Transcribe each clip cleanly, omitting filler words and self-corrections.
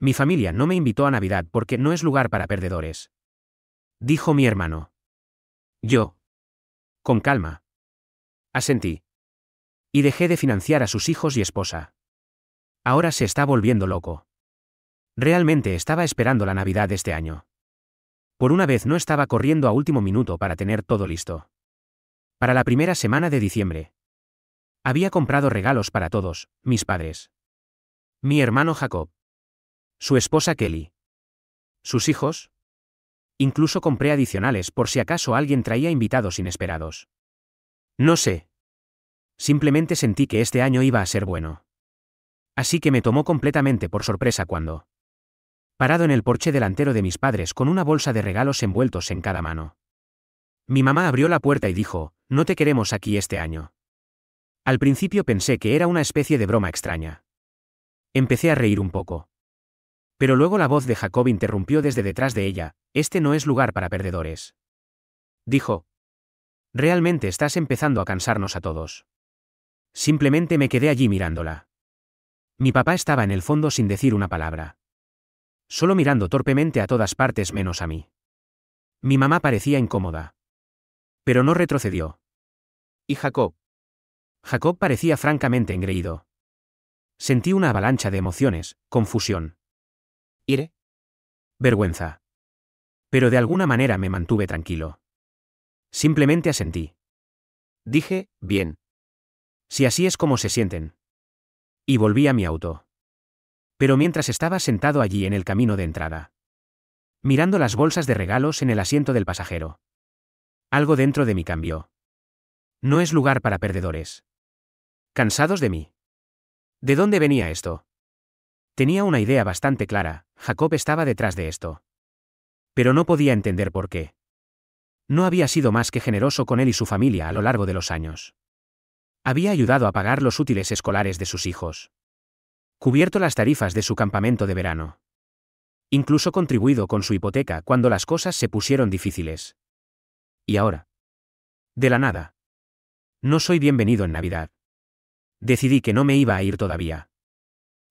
Mi familia no me invitó a Navidad porque no es lugar para perdedores, dijo mi hermano. Yo, con calma, asentí. Y dejé de financiar a sus hijos y esposa. Ahora se está volviendo loco. Realmente estaba esperando la Navidad de este año. Por una vez no estaba corriendo a último minuto para tener todo listo. Para la primera semana de diciembre. Había comprado regalos para todos, mis padres. Mi hermano Jacob. Su esposa Kelly. Sus hijos. Incluso compré adicionales por si acaso alguien traía invitados inesperados. No sé. Simplemente sentí que este año iba a ser bueno. Así que me tomó completamente por sorpresa cuando, parado en el porche delantero de mis padres con una bolsa de regalos envueltos en cada mano. Mi mamá abrió la puerta y dijo, no te queremos aquí este año. Al principio pensé que era una especie de broma extraña. Empecé a reír un poco. Pero luego la voz de Jacob interrumpió desde detrás de ella, este no es lugar para perdedores. Dijo. Realmente estás empezando a cansarnos a todos. Simplemente me quedé allí mirándola. Mi papá estaba en el fondo sin decir una palabra. Solo mirando torpemente a todas partes menos a mí. Mi mamá parecía incómoda. Pero no retrocedió. ¿Y Jacob? Jacob parecía francamente engreído. Sentí una avalancha de emociones, confusión. ¿Ire? Vergüenza. Pero de alguna manera me mantuve tranquilo. Simplemente asentí. Dije, bien. Si así es como se sienten. Y volví a mi auto. Pero mientras estaba sentado allí en el camino de entrada, mirando las bolsas de regalos en el asiento del pasajero, algo dentro de mí cambió. No es lugar para perdedores. ¿Cansados de mí? ¿De dónde venía esto? Tenía una idea bastante clara, Jacob estaba detrás de esto. Pero no podía entender por qué. No había sido más que generoso con él y su familia a lo largo de los años. Había ayudado a pagar los útiles escolares de sus hijos. Cubierto las tarifas de su campamento de verano. Incluso contribuido con su hipoteca cuando las cosas se pusieron difíciles. ¿Y ahora? De la nada. No soy bienvenido en Navidad. Decidí que no me iba a ir todavía.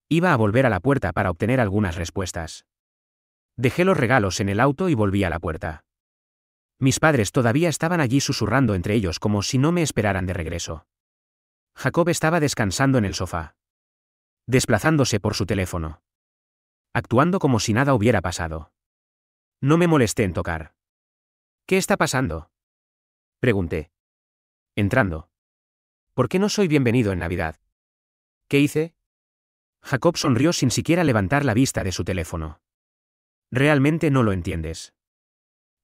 Iba a volver a la puerta para obtener algunas respuestas. Dejé los regalos en el auto y volví a la puerta. Mis padres todavía estaban allí susurrando entre ellos como si no me esperaran de regreso. Jacob estaba descansando en el sofá, desplazándose por su teléfono, actuando como si nada hubiera pasado. No me molesté en tocar. ¿Qué está pasando?, pregunté. Entrando. ¿Por qué no soy bienvenido en Navidad? ¿Qué hice? Jacob sonrió sin siquiera levantar la vista de su teléfono. Realmente no lo entiendes,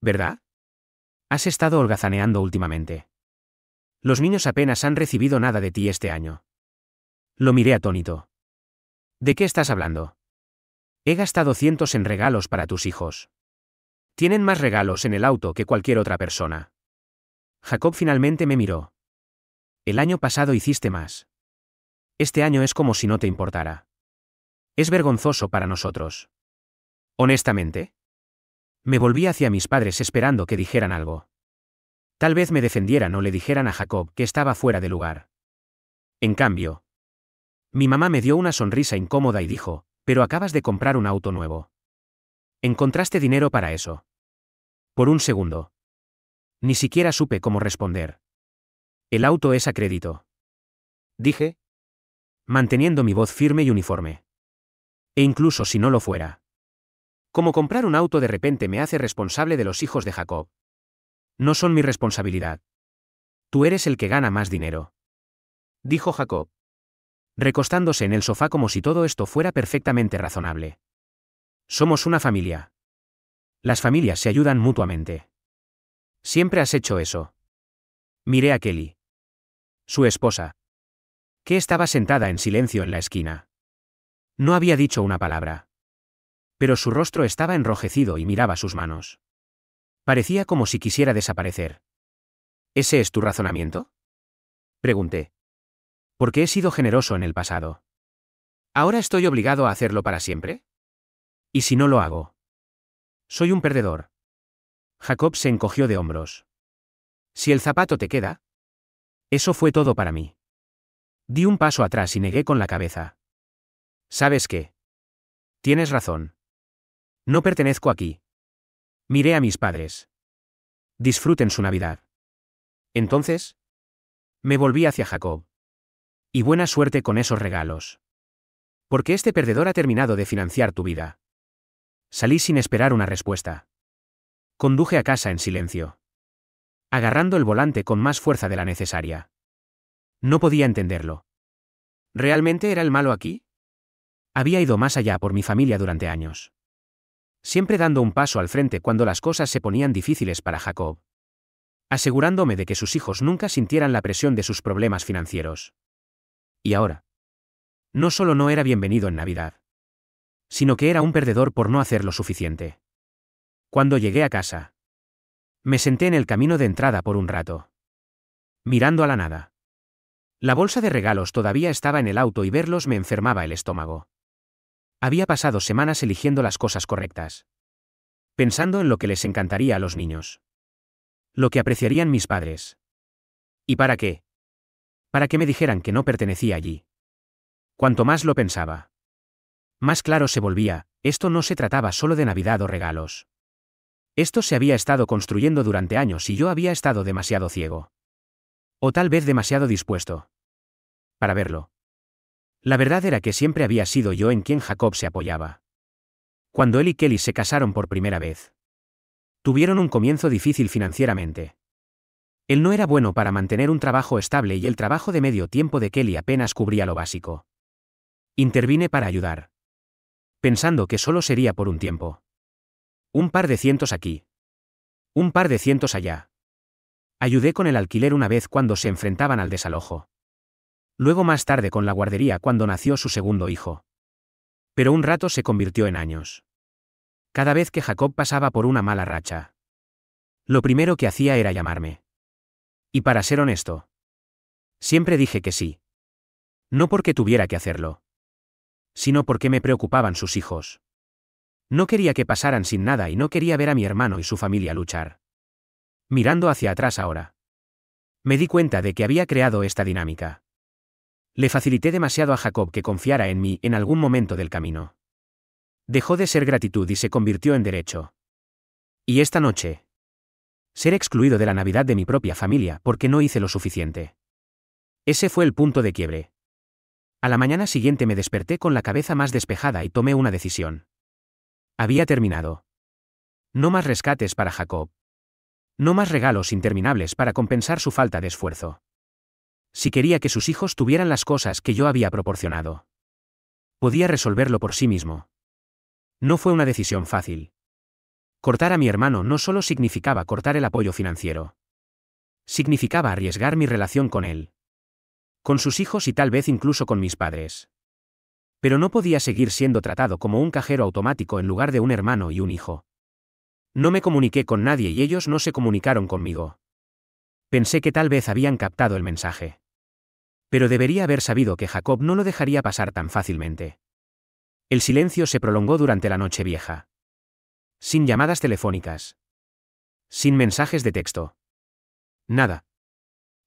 ¿verdad? Has estado holgazaneando últimamente. Los niños apenas han recibido nada de ti este año. Lo miré atónito. ¿De qué estás hablando? He gastado cientos en regalos para tus hijos. Tienen más regalos en el auto que cualquier otra persona. Jacob finalmente me miró. El año pasado hiciste más. Este año es como si no te importara. Es vergonzoso para nosotros. Honestamente. Me volví hacia mis padres esperando que dijeran algo. Tal vez me defendieran o le dijeran a Jacob que estaba fuera de lugar. En cambio, mi mamá me dio una sonrisa incómoda y dijo, pero acabas de comprar un auto nuevo. ¿Encontraste dinero para eso? Por un segundo. Ni siquiera supe cómo responder. El auto es a crédito, dije, manteniendo mi voz firme y uniforme. E incluso si no lo fuera. Como comprar un auto de repente me hace responsable de los hijos de Jacob. No son mi responsabilidad. Tú eres el que gana más dinero, dijo Jacob, recostándose en el sofá como si todo esto fuera perfectamente razonable. Somos una familia. Las familias se ayudan mutuamente. Siempre has hecho eso. Miré a Kelly, su esposa, que estaba sentada en silencio en la esquina. No había dicho una palabra. Pero su rostro estaba enrojecido y miraba sus manos. Parecía como si quisiera desaparecer. ¿Ese es tu razonamiento?, pregunté. Porque he sido generoso en el pasado. ¿Ahora estoy obligado a hacerlo para siempre? ¿Y si no lo hago? Soy un perdedor. Jacob se encogió de hombros. Si el zapato te queda. Eso fue todo para mí. Di un paso atrás y negué con la cabeza. ¿Sabes qué? Tienes razón. No pertenezco aquí. Miré a mis padres. Disfruten su Navidad. Entonces, me volví hacia Jacob. Y buena suerte con esos regalos. Porque este perdedor ha terminado de financiar tu vida. Salí sin esperar una respuesta. Conduje a casa en silencio. Agarrando el volante con más fuerza de la necesaria. No podía entenderlo. ¿Realmente era el malo aquí? Había ido más allá por mi familia durante años. Siempre dando un paso al frente cuando las cosas se ponían difíciles para Jacob. Asegurándome de que sus hijos nunca sintieran la presión de sus problemas financieros. Y ahora. No solo no era bienvenido en Navidad, sino que era un perdedor por no hacer lo suficiente. Cuando llegué a casa, me senté en el camino de entrada por un rato, mirando a la nada. La bolsa de regalos todavía estaba en el auto y verlos me enfermaba el estómago. Había pasado semanas eligiendo las cosas correctas, pensando en lo que les encantaría a los niños, lo que apreciarían mis padres. ¿Y para qué? Para que me dijeran que no pertenecía allí. Cuanto más lo pensaba, más claro se volvía, esto no se trataba solo de Navidad o regalos. Esto se había estado construyendo durante años y yo había estado demasiado ciego. O tal vez demasiado dispuesto para verlo. La verdad era que siempre había sido yo en quien Jacob se apoyaba. Cuando él y Kelly se casaron por primera vez, tuvieron un comienzo difícil financieramente. Él no era bueno para mantener un trabajo estable y el trabajo de medio tiempo de Kelly apenas cubría lo básico. Intervine para ayudar, pensando que solo sería por un tiempo. Un par de cientos aquí. Un par de cientos allá. Ayudé con el alquiler una vez cuando se enfrentaban al desalojo. Luego más tarde con la guardería cuando nació su segundo hijo. Pero un rato se convirtió en años. Cada vez que Jacob pasaba por una mala racha, lo primero que hacía era llamarme. Y para ser honesto, siempre dije que sí. No porque tuviera que hacerlo, sino porque me preocupaban sus hijos. No quería que pasaran sin nada y no quería ver a mi hermano y su familia luchar. Mirando hacia atrás ahora, me di cuenta de que había creado esta dinámica. Le facilité demasiado a Jacob que confiara en mí en algún momento del camino. Dejó de ser gratitud y se convirtió en derecho. Y esta noche, ser excluido de la Navidad de mi propia familia porque no hice lo suficiente. Ese fue el punto de quiebre. A la mañana siguiente me desperté con la cabeza más despejada y tomé una decisión. Había terminado. No más rescates para Jacob. No más regalos interminables para compensar su falta de esfuerzo. Si quería que sus hijos tuvieran las cosas que yo había proporcionado, podía resolverlo por sí mismo. No fue una decisión fácil. Cortar a mi hermano no solo significaba cortar el apoyo financiero. Significaba arriesgar mi relación con él, con sus hijos y tal vez incluso con mis padres. Pero no podía seguir siendo tratado como un cajero automático en lugar de un hermano y un hijo. No me comuniqué con nadie y ellos no se comunicaron conmigo. Pensé que tal vez habían captado el mensaje. Pero debería haber sabido que Jacob no lo dejaría pasar tan fácilmente. El silencio se prolongó durante la noche vieja. Sin llamadas telefónicas. Sin mensajes de texto. Nada.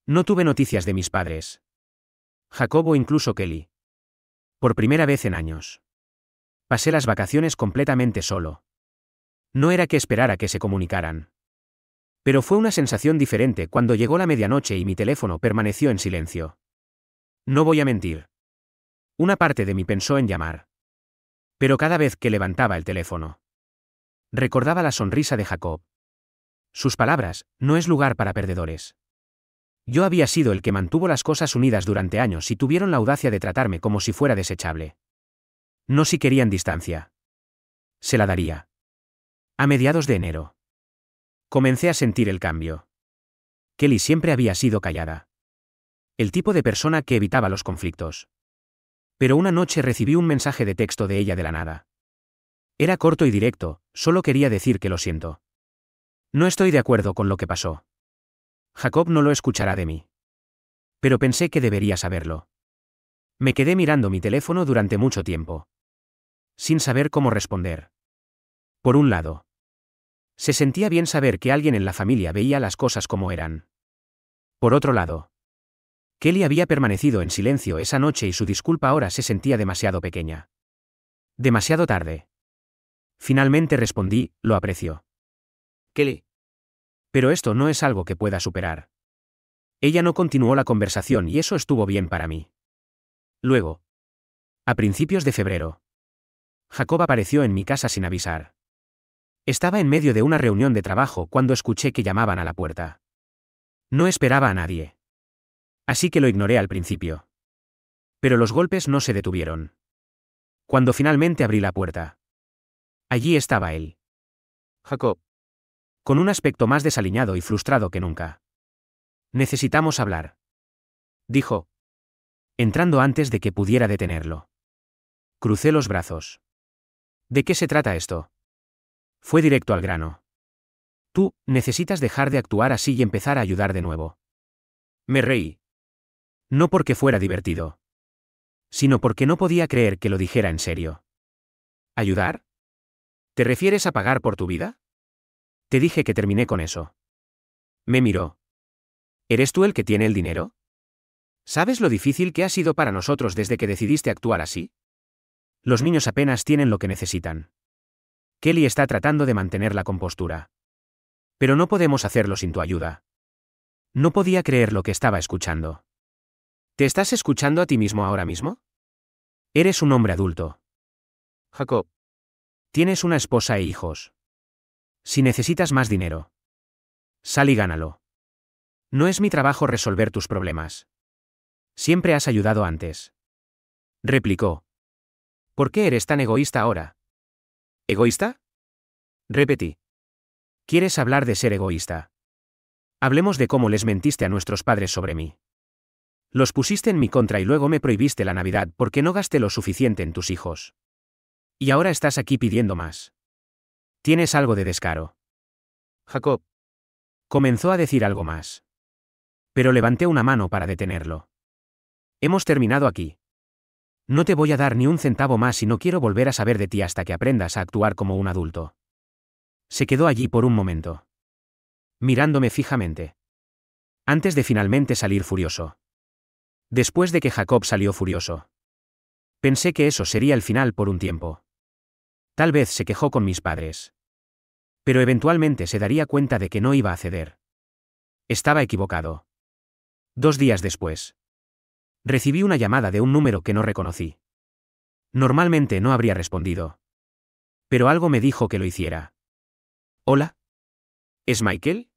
No tuve noticias de mis padres. Jacob o incluso Kelly. Por primera vez en años. Pasé las vacaciones completamente solo. No era que esperara que se comunicaran. Pero fue una sensación diferente cuando llegó la medianoche y mi teléfono permaneció en silencio. No voy a mentir. Una parte de mí pensó en llamar. Pero cada vez que levantaba el teléfono, recordaba la sonrisa de Jacob. Sus palabras, no es lugar para perdedores. Yo había sido el que mantuvo las cosas unidas durante años y tuvieron la audacia de tratarme como si fuera desechable. No si querían distancia. Se la daría. A mediados de enero. Comencé a sentir el cambio. Kelly siempre había sido callada. El tipo de persona que evitaba los conflictos. Pero una noche recibí un mensaje de texto de ella de la nada. Era corto y directo, solo quería decir que lo siento. No estoy de acuerdo con lo que pasó. Jacob no lo escuchará de mí. Pero pensé que debería saberlo. Me quedé mirando mi teléfono durante mucho tiempo, sin saber cómo responder. Por un lado, se sentía bien saber que alguien en la familia veía las cosas como eran. Por otro lado, Kelly había permanecido en silencio esa noche y su disculpa ahora se sentía demasiado pequeña. Demasiado tarde. Finalmente respondí, lo aprecio. Kelly. Pero esto no es algo que pueda superar. Ella no continuó la conversación y eso estuvo bien para mí. Luego. A principios de febrero. Jacob apareció en mi casa sin avisar. Estaba en medio de una reunión de trabajo cuando escuché que llamaban a la puerta. No esperaba a nadie. Así que lo ignoré al principio. Pero los golpes no se detuvieron. Cuando finalmente abrí la puerta. Allí estaba él. Jacob. Con un aspecto más desaliñado y frustrado que nunca. Necesitamos hablar. Dijo. Entrando antes de que pudiera detenerlo. Crucé los brazos. ¿De qué se trata esto? Fue directo al grano. Tú, necesitas dejar de actuar así y empezar a ayudar de nuevo. Me reí. No porque fuera divertido. Sino porque no podía creer que lo dijera en serio. ¿Ayudar? ¿Te refieres a pagar por tu vida? Te dije que terminé con eso. Me miró. ¿Eres tú el que tiene el dinero? ¿Sabes lo difícil que ha sido para nosotros desde que decidiste actuar así? Los niños apenas tienen lo que necesitan. Kelly está tratando de mantener la compostura. Pero no podemos hacerlo sin tu ayuda. No podía creer lo que estaba escuchando. ¿Te estás escuchando a ti mismo ahora mismo? Eres un hombre adulto. Jacob. Tienes una esposa e hijos. Si necesitas más dinero, sal y gánalo. No es mi trabajo resolver tus problemas. Siempre has ayudado antes. Replicó. ¿Por qué eres tan egoísta ahora? ¿Egoísta? Repetí. ¿Quieres hablar de ser egoísta? Hablemos de cómo les mentiste a nuestros padres sobre mí. Los pusiste en mi contra y luego me prohibiste la Navidad porque no gasté lo suficiente en tus hijos. Y ahora estás aquí pidiendo más. Tienes algo de descaro. Jacob. Comenzó a decir algo más. Pero levanté una mano para detenerlo. Hemos terminado aquí. No te voy a dar ni un centavo más y no quiero volver a saber de ti hasta que aprendas a actuar como un adulto. Se quedó allí por un momento. Mirándome fijamente. Antes de finalmente salir furioso. Después de que Jacob salió furioso. Pensé que eso sería el final por un tiempo. Tal vez se quejó con mis padres. Pero eventualmente se daría cuenta de que no iba a ceder. Estaba equivocado. 2 días después. Recibí una llamada de un número que no reconocí. Normalmente no habría respondido. Pero algo me dijo que lo hiciera. ¿Hola? ¿Es Michael?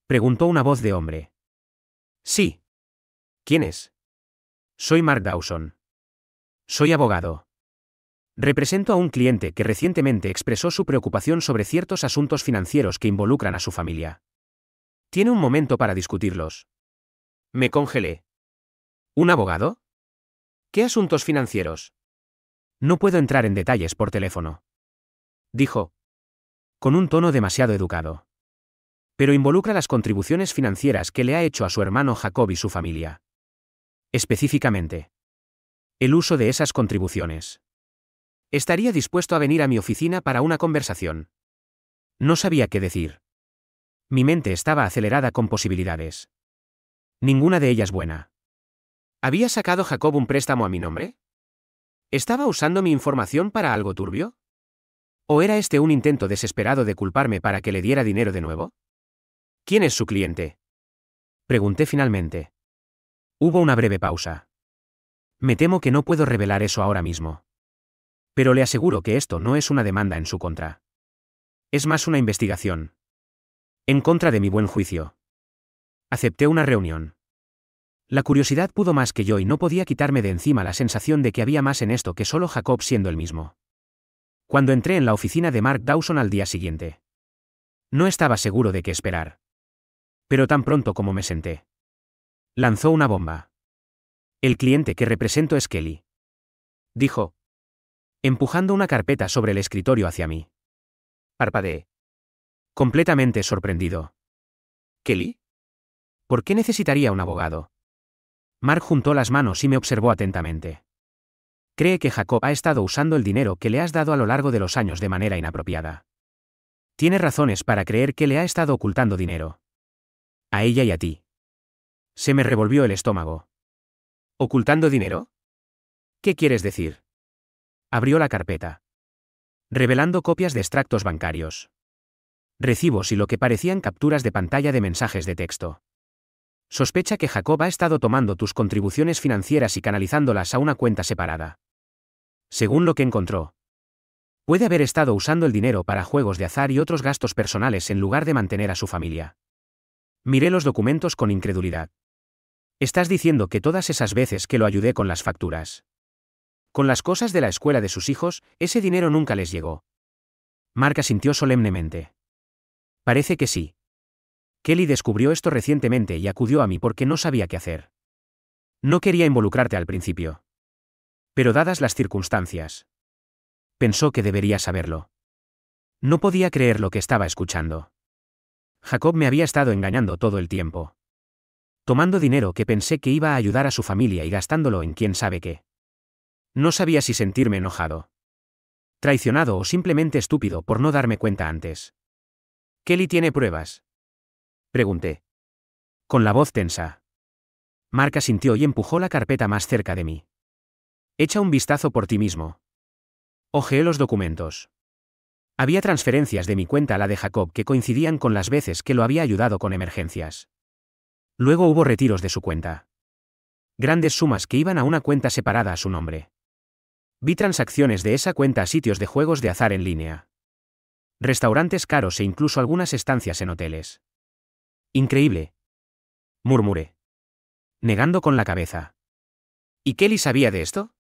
Preguntó una voz de hombre. Sí. ¿Quién es? Soy Mark Dawson. Soy abogado. Represento a un cliente que recientemente expresó su preocupación sobre ciertos asuntos financieros que involucran a su familia. ¿Tiene un momento para discutirlos? Me congelé. ¿Un abogado? ¿Qué asuntos financieros? No puedo entrar en detalles por teléfono. Dijo. Con un tono demasiado educado. Pero involucra las contribuciones financieras que le ha hecho a su hermano Jacob y su familia. Específicamente. El uso de esas contribuciones. Estaría dispuesto a venir a mi oficina para una conversación. No sabía qué decir. Mi mente estaba acelerada con posibilidades. Ninguna de ellas buena. ¿Había sacado Jacob un préstamo a mi nombre? ¿Estaba usando mi información para algo turbio? ¿O era este un intento desesperado de culparme para que le diera dinero de nuevo? ¿Quién es su cliente? Pregunté finalmente. Hubo una breve pausa. Me temo que no puedo revelar eso ahora mismo. Pero le aseguro que esto no es una demanda en su contra. Es más una investigación. En contra de mi buen juicio. Acepté una reunión. La curiosidad pudo más que yo y no podía quitarme de encima la sensación de que había más en esto que solo Jacob siendo el mismo. Cuando entré en la oficina de Mark Dawson al día siguiente. No estaba seguro de qué esperar. Pero tan pronto como me senté. Lanzó una bomba. El cliente que represento es Kelly. Dijo. Empujando una carpeta sobre el escritorio hacia mí. Parpadeé. Completamente sorprendido. ¿Kelly? ¿Por qué necesitaría un abogado? Mark juntó las manos y me observó atentamente. Cree que Jacob ha estado usando el dinero que le has dado a lo largo de los años de manera inapropiada. Tiene razones para creer que le ha estado ocultando dinero. A ella y a ti. Se me revolvió el estómago. ¿Ocultando dinero? ¿Qué quieres decir? Abrió la carpeta, revelando copias de extractos bancarios, recibos y lo que parecían capturas de pantalla de mensajes de texto. Sospecha que Jacob ha estado tomando tus contribuciones financieras y canalizándolas a una cuenta separada. Según lo que encontró, puede haber estado usando el dinero para juegos de azar y otros gastos personales en lugar de mantener a su familia. Miré los documentos con incredulidad. ¿Estás diciendo que todas esas veces que lo ayudé con las facturas, con las cosas de la escuela de sus hijos, ese dinero nunca les llegó? Mark asintió solemnemente. Parece que sí. Kelly descubrió esto recientemente y acudió a mí porque no sabía qué hacer. No quería involucrarte al principio. Pero dadas las circunstancias, pensó que debería saberlo. No podía creer lo que estaba escuchando. Jacob me había estado engañando todo el tiempo, tomando dinero que pensé que iba a ayudar a su familia y gastándolo en quién sabe qué. No sabía si sentirme enojado, traicionado o simplemente estúpido por no darme cuenta antes. ¿Kelly tiene pruebas?, pregunté, con la voz tensa. Mark asintió y empujó la carpeta más cerca de mí. Echa un vistazo por ti mismo. Hojeé los documentos. Había transferencias de mi cuenta a la de Jacob que coincidían con las veces que lo había ayudado con emergencias. Luego hubo retiros de su cuenta. Grandes sumas que iban a una cuenta separada a su nombre. Vi transacciones de esa cuenta a sitios de juegos de azar en línea, restaurantes caros e incluso algunas estancias en hoteles. Increíble, murmuré, negando con la cabeza. ¿Y Kelly sabía de esto?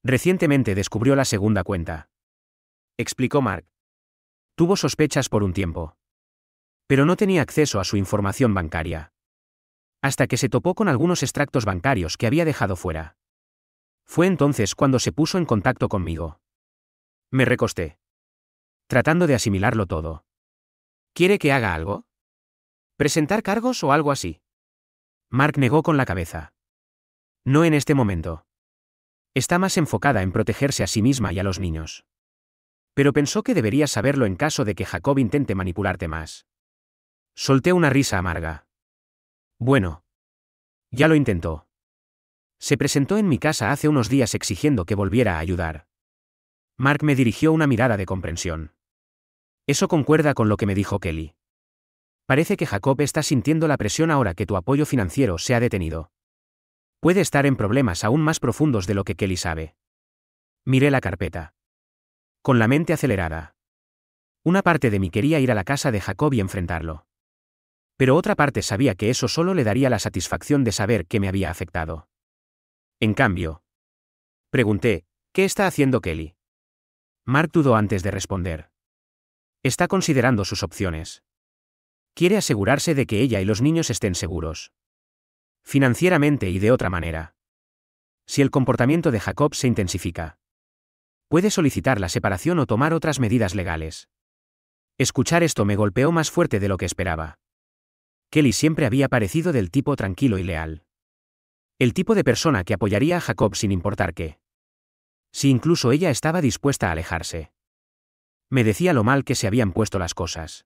Recientemente descubrió la segunda cuenta, explicó Mark. Tuvo sospechas por un tiempo, pero no tenía acceso a su información bancaria, hasta que se topó con algunos extractos bancarios que había dejado fuera. Fue entonces cuando se puso en contacto conmigo. Me recosté, tratando de asimilarlo todo. ¿Quiere que haga algo? ¿Presentar cargos o algo así? Mark negó con la cabeza. No en este momento. Está más enfocada en protegerse a sí misma y a los niños. Pero pensó que deberías saberlo en caso de que Jacob intente manipularte más. Solté una risa amarga. Bueno. Ya lo intentó. Se presentó en mi casa hace unos días exigiendo que volviera a ayudar. Mark me dirigió una mirada de comprensión. Eso concuerda con lo que me dijo Kelly. Parece que Jacob está sintiendo la presión ahora que tu apoyo financiero se ha detenido. Puede estar en problemas aún más profundos de lo que Kelly sabe. Miré la carpeta, con la mente acelerada. Una parte de mí quería ir a la casa de Jacob y enfrentarlo. Pero otra parte sabía que eso solo le daría la satisfacción de saber que me había afectado. En cambio, pregunté, ¿qué está haciendo Kelly? Mark dudó antes de responder. Está considerando sus opciones. Quiere asegurarse de que ella y los niños estén seguros, financieramente y de otra manera. Si el comportamiento de Jacob se intensifica, puede solicitar la separación o tomar otras medidas legales. Escuchar esto me golpeó más fuerte de lo que esperaba. Kelly siempre había parecido del tipo tranquilo y leal. El tipo de persona que apoyaría a Jacob sin importar qué. Si incluso ella estaba dispuesta a alejarse. Me decía lo mal que se habían puesto las cosas.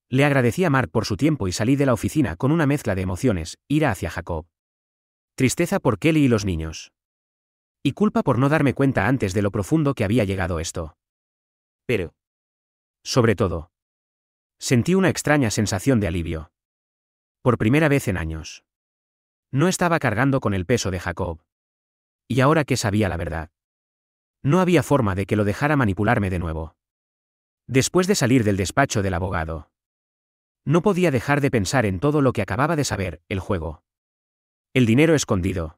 Le agradecí a Mark por su tiempo y salí de la oficina con una mezcla de emociones, ira hacia Jacob, tristeza por Kelly y los niños, y culpa por no darme cuenta antes de lo profundo que había llegado esto. Pero, sobre todo, sentí una extraña sensación de alivio. Por primera vez en años. No estaba cargando con el peso de Jacob. Y ahora que sabía la verdad, no había forma de que lo dejara manipularme de nuevo. Después de salir del despacho del abogado, no podía dejar de pensar en todo lo que acababa de saber, el juego. El dinero escondido.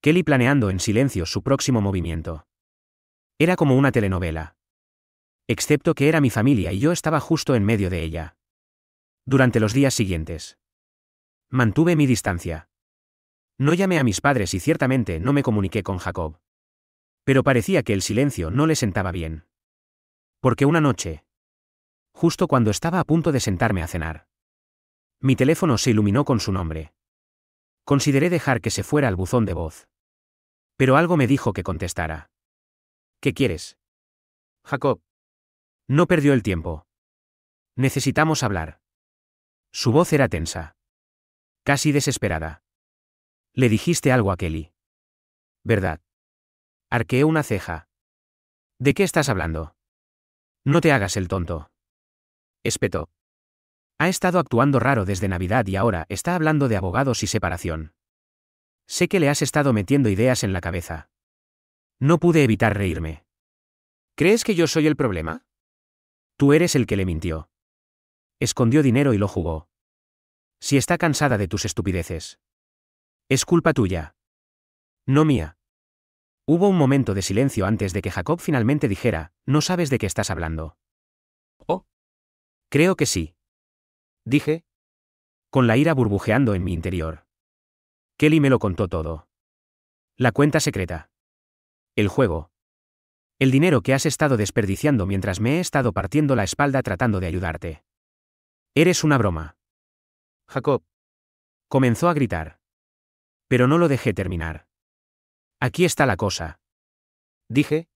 Kelly planeando en silencio su próximo movimiento. Era como una telenovela. Excepto que era mi familia y yo estaba justo en medio de ella. Durante los días siguientes, mantuve mi distancia. No llamé a mis padres y ciertamente no me comuniqué con Jacob. Pero parecía que el silencio no le sentaba bien. Porque una noche, justo cuando estaba a punto de sentarme a cenar, mi teléfono se iluminó con su nombre. Consideré dejar que se fuera al buzón de voz. Pero algo me dijo que contestara. ¿Qué quieres? Jacob. No perdió el tiempo. Necesitamos hablar. Su voz era tensa. Casi desesperada. Le dijiste algo a Kelly, ¿verdad? Arqueé una ceja. ¿De qué estás hablando? No te hagas el tonto. Espetó. Ha estado actuando raro desde Navidad y ahora está hablando de abogados y separación. Sé que le has estado metiendo ideas en la cabeza. No pude evitar reírme. ¿Crees que yo soy el problema? Tú eres el que le mintió. Escondió dinero y lo jugó. Si está cansada de tus estupideces. Es culpa tuya. No mía. Hubo un momento de silencio antes de que Jacob finalmente dijera, no sabes de qué estás hablando. Oh. Creo que sí. Dije. Con la ira burbujeando en mi interior. Kelly me lo contó todo. La cuenta secreta. El juego. El dinero que has estado desperdiciando mientras me he estado partiendo la espalda tratando de ayudarte. Eres una broma. Jacob. Comenzó a gritar. Pero no lo dejé terminar. Aquí está la cosa. Dije.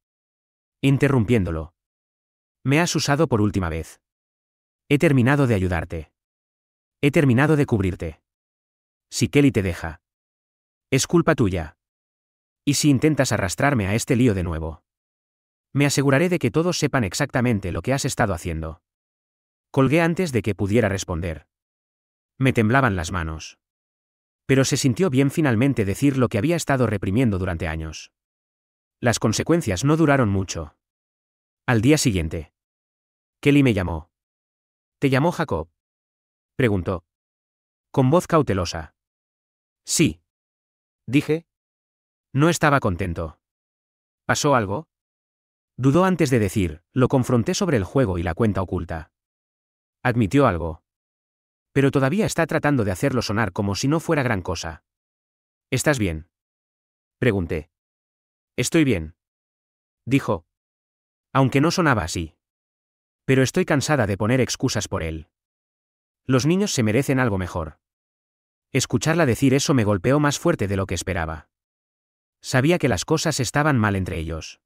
Interrumpiéndolo. Me has usado por última vez. He terminado de ayudarte. He terminado de cubrirte. Si Kelly te deja. Es culpa tuya. ¿Y si intentas arrastrarme a este lío de nuevo? Me aseguraré de que todos sepan exactamente lo que has estado haciendo. Colgué antes de que pudiera responder. Me temblaban las manos. Pero se sintió bien finalmente decir lo que había estado reprimiendo durante años. Las consecuencias no duraron mucho. Al día siguiente. Kelly me llamó. ¿Te llamó Jacob? Preguntó. Con voz cautelosa. Sí. Dije. No estaba contento. ¿Pasó algo? Dudó antes de decir, lo confronté sobre el juego y la cuenta oculta. Admitió algo. Pero todavía está tratando de hacerlo sonar como si no fuera gran cosa. ¿Estás bien? Pregunté. Estoy bien. Dijo. Aunque no sonaba así. Pero estoy cansada de poner excusas por él. Los niños se merecen algo mejor. Escucharla decir eso me golpeó más fuerte de lo que esperaba. Sabía que las cosas estaban mal entre ellos.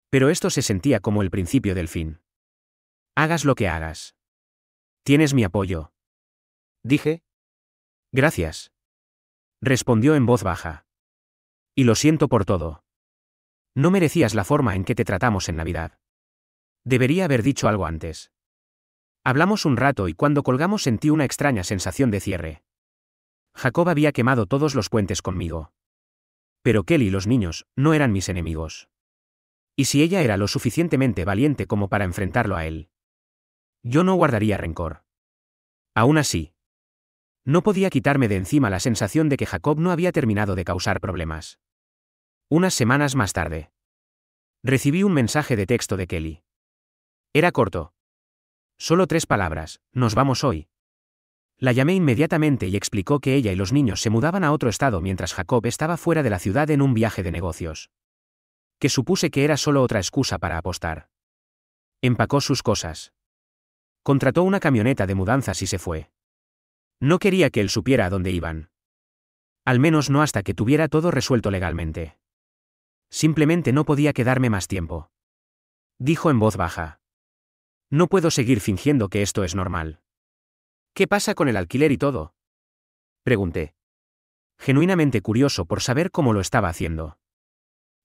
Pero esto se sentía como el principio del fin. Hagas lo que hagas. Tienes mi apoyo. Dije. Gracias. Respondió en voz baja. Y lo siento por todo. No merecías la forma en que te tratamos en Navidad. Debería haber dicho algo antes. Hablamos un rato y cuando colgamos sentí una extraña sensación de cierre. Jacob había quemado todos los puentes conmigo. Pero Kelly y los niños no eran mis enemigos. ¿Y si ella era lo suficientemente valiente como para enfrentarlo a él? Yo no guardaría rencor. Aún así. No podía quitarme de encima la sensación de que Jacob no había terminado de causar problemas. Unas semanas más tarde. Recibí un mensaje de texto de Kelly. Era corto. Solo 3 palabras, nos vamos hoy. La llamé inmediatamente y explicó que ella y los niños se mudaban a otro estado mientras Jacob estaba fuera de la ciudad en un viaje de negocios. Que supuse que era solo otra excusa para apostar. Empacó sus cosas. Contrató una camioneta de mudanzas y se fue. No quería que él supiera a dónde iban. Al menos no hasta que tuviera todo resuelto legalmente. Simplemente no podía quedarme más tiempo. Dijo en voz baja. No puedo seguir fingiendo que esto es normal. ¿Qué pasa con el alquiler y todo? Pregunté. Genuinamente curioso por saber cómo lo estaba haciendo.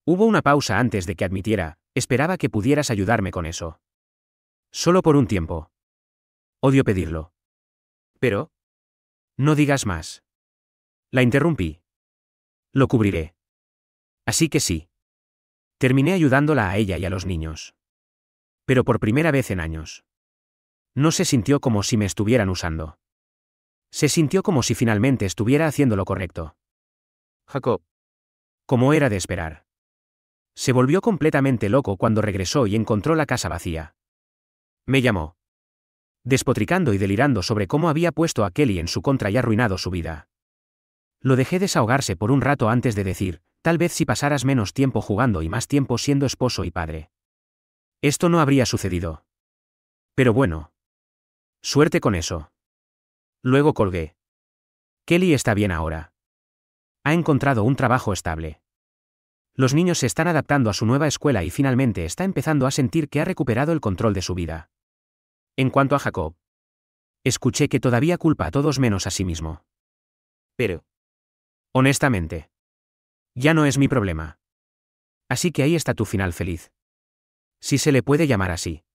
Hubo una pausa antes de que admitiera, esperaba que pudieras ayudarme con eso. Solo por un tiempo. Odio pedirlo. Pero. No digas más. La interrumpí. Lo cubriré. Así que sí. Terminé ayudándola a ella y a los niños. Pero por primera vez en años. No se sintió como si me estuvieran usando. Se sintió como si finalmente estuviera haciendo lo correcto. Jacob. Como era de esperar. Se volvió completamente loco cuando regresó y encontró la casa vacía. Me llamó. Despotricando y delirando sobre cómo había puesto a Kelly en su contra y arruinado su vida. Lo dejé desahogarse por un rato antes de decir, tal vez si pasaras menos tiempo jugando y más tiempo siendo esposo y padre. Esto no habría sucedido. Pero bueno. Suerte con eso. Luego colgué. Kelly está bien ahora. Ha encontrado un trabajo estable. Los niños se están adaptando a su nueva escuela y finalmente está empezando a sentir que ha recuperado el control de su vida. En cuanto a Jacob. Escuché que todavía culpa a todos menos a sí mismo. Pero. Honestamente. Ya no es mi problema. Así que ahí está tu final feliz. Si se le puede llamar así.